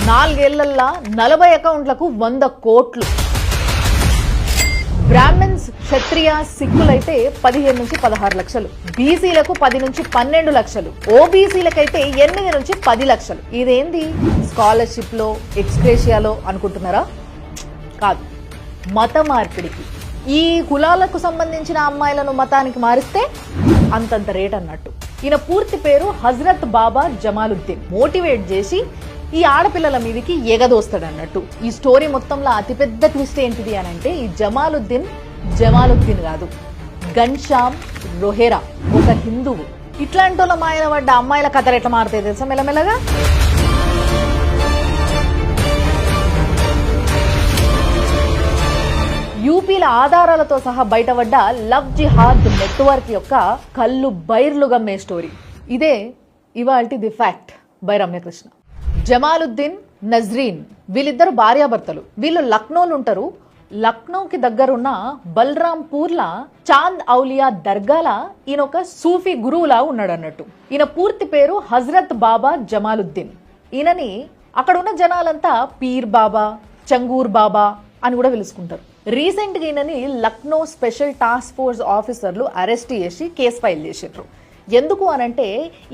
4 ఏళ్లల్లా 40 అకౌంట్లకు 100 కోట్లు. బ్రాహ్మణ్స్, క్షత్రియ, సిక్కులైతే 15 నుంచి 16 లక్షలు, బీసీలకు 10 నుంచి 12 లక్షలు, ఓబీసీలకైతే 8 నుంచి 10 లక్షలు. ఇదేంది స్కాలర్షిప్ లో, ఎక్స్గ్రేషియాలో అనుకుంటున్నారా? కాదు, మత మార్పిడికి. ఈ కులాలకు సంబంధించిన అమ్మాయిలను మతానికి మారిస్తే అంతంత రేట్ అన్నట్టు. ఈయన పూర్తి పేరు హజరత్ బాబా జమాలుద్దీన్. మోటివేట్ చేసి ఈ ఆడపిల్లల మీదకి ఎగదోస్తాడు అన్నట్టు. ఈ స్టోరీ మొత్తంలో అతిపెద్ద ట్విస్ట్ ఏంటిది అని అంటే, ఈ జమాలుద్దీన్ కాదు, గన్శ్యామ్ రొహేరా, ఒక హిందువు. ఇట్లాంటి వాళ్ళ మాయన పడ్డ అమ్మాయిల కథలు ఎట్లా మారుతాయి తెలుసా మెల్లమెల్లగా? యూపీల ఆధారాలతో సహా బయటపడ్డ లవ్ జిహాద్ నెట్వర్క్ యొక్క కళ్ళు బైర్లు గమ్మే స్టోరీ ఇదే. ఇవాల్టి the fact by Ramyakrishna. Jamaluddin, Nazreen వీళ్ళిద్దరు భార్యాభర్తలు. వీళ్ళు లక్నోలు ఉంటారు. లక్నోకి దగ్గరున్న బల్రాంపూర్లా చాంద్ ఔలియా దర్గాల ఈయన ఒక సూఫీ గురువులా ఉన్నాడు అన్నట్టు. ఈయన పూర్తి పేరు హజరత్ బాబా జమాలుద్దీన్. ఈయనని అక్కడ ఉన్న జనాలంతా పీర్ బాబా, చంగూర్ బాబా అని కూడా పిలుచుకుంటారు. రీసెంట్గా ఈయనని లక్నో స్పెషల్ టాస్క్ ఫోర్స్ ఆఫీసర్లు అరెస్ట్ చేసి కేసు ఫైల్ చేసిండ్రు. ఎందుకు అనంటే,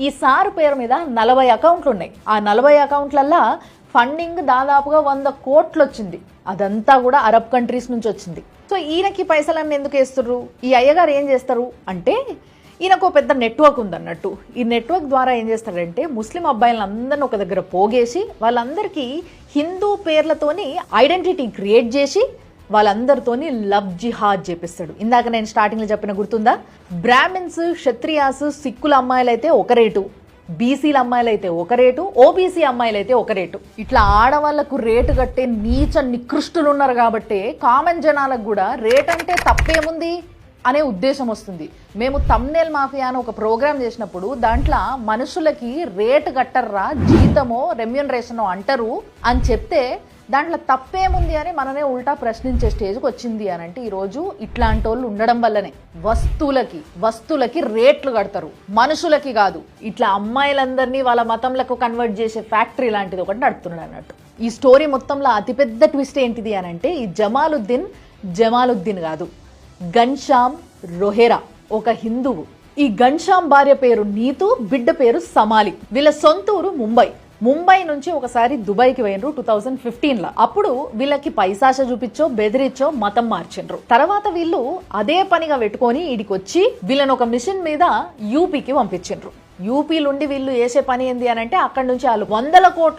ఈ సార్ పేరు మీద 40 అకౌంట్లు ఉన్నాయి. ఆ 40 అకౌంట్లల్లా ఫండింగ్ దాదాపుగా 100 కోట్లు వచ్చింది. అదంతా కూడా అరబ్ కంట్రీస్ నుంచి వచ్చింది. సో ఈయనకి పైసలన్నీ ఎందుకు వేస్తుర్రు? ఈ అయ్యగారు ఏం చేస్తారు అంటే, ఈయనకు పెద్ద నెట్వర్క్ ఉందన్నట్టు. ఈ నెట్వర్క్ ద్వారా ఏం చేస్తారంటే, ముస్లిం అబ్బాయిలందరినీ ఒక దగ్గర పోగేసి వాళ్ళందరికీ హిందూ పేర్లతోని ఐడెంటిటీ క్రియేట్ చేసి వాళ్ళందరితోని లవ్ జిహాద్ చేపిస్తాడు. ఇందాక నేను స్టార్టింగ్లో చెప్పిన గుర్తుందా? బ్రాహ్మిన్స్, క్షత్రియాస్, సిక్కుల అమ్మాయిలైతే ఒక రేటు, బీసీల అమ్మాయిలైతే ఒక రేటు, ఓబీసీ అమ్మాయిలైతే ఒక రేటు. ఇట్లా ఆడవాళ్లకు రేటు కట్టే నీచ నికృష్టులు ఉన్నారు కాబట్టి కామన్ జనాలకు కూడా రేట్ అంటే తప్పేముంది అనే ఉద్దేశం వస్తుంది. మేము తమ్నేల్ మాఫియా అని ఒక ప్రోగ్రామ్ చేసినప్పుడు దాంట్లో మనుషులకి రేటు కట్టర్రా, జీతమో రెమ్యూనరేషనో అంటారు అని చెప్తే దాంట్లో తప్పేముంది అని మననే ఉల్టా ప్రశ్నించే స్టేజ్కి వచ్చింది అని అంటే, ఈరోజు ఇట్లాంటి వాళ్ళు ఉండడం వల్లనే వస్తువులకి రేట్లు కడతారు, మనుషులకి కాదు. ఇట్లా అమ్మాయిలందరినీ వాళ్ళ మతంలకు కన్వర్ట్ చేసే ఫ్యాక్టరీ లాంటిది ఒకటి నడుపుతున్నాడు అన్నట్టు. ఈ స్టోరీ మొత్తంలో అతిపెద్ద ట్విస్ట్ ఏంటిది అని అంటే, ఈ జమాలుద్దీన్ కాదు, గన్శ్యామ్ రొహేరా, ఒక హిందువు. ఈ గన్శ్యామ్ భార్య పేరు నీతు, బిడ్డ పేరు సమాలి. వీళ్ళ సొంతూరు ముంబై నుంచి ఒకసారి దుబాయ్కి పోయినరు 2015లో. అప్పుడు వీళ్ళకి పైసాష చూపించో బెదిరించో మతం మార్చిండ్రు. తర్వాత వీళ్ళు అదే పనిగా పెట్టుకొని ఈడికి వచ్చి వీళ్ళని ఒక మిషన్ మీద యూపీకి పంపించిండ్రు. యూపీలుండి వీళ్ళు చేసే పని ఏంది అని అంటే, అక్కడ నుంచి వాళ్ళు 100 కోట్లు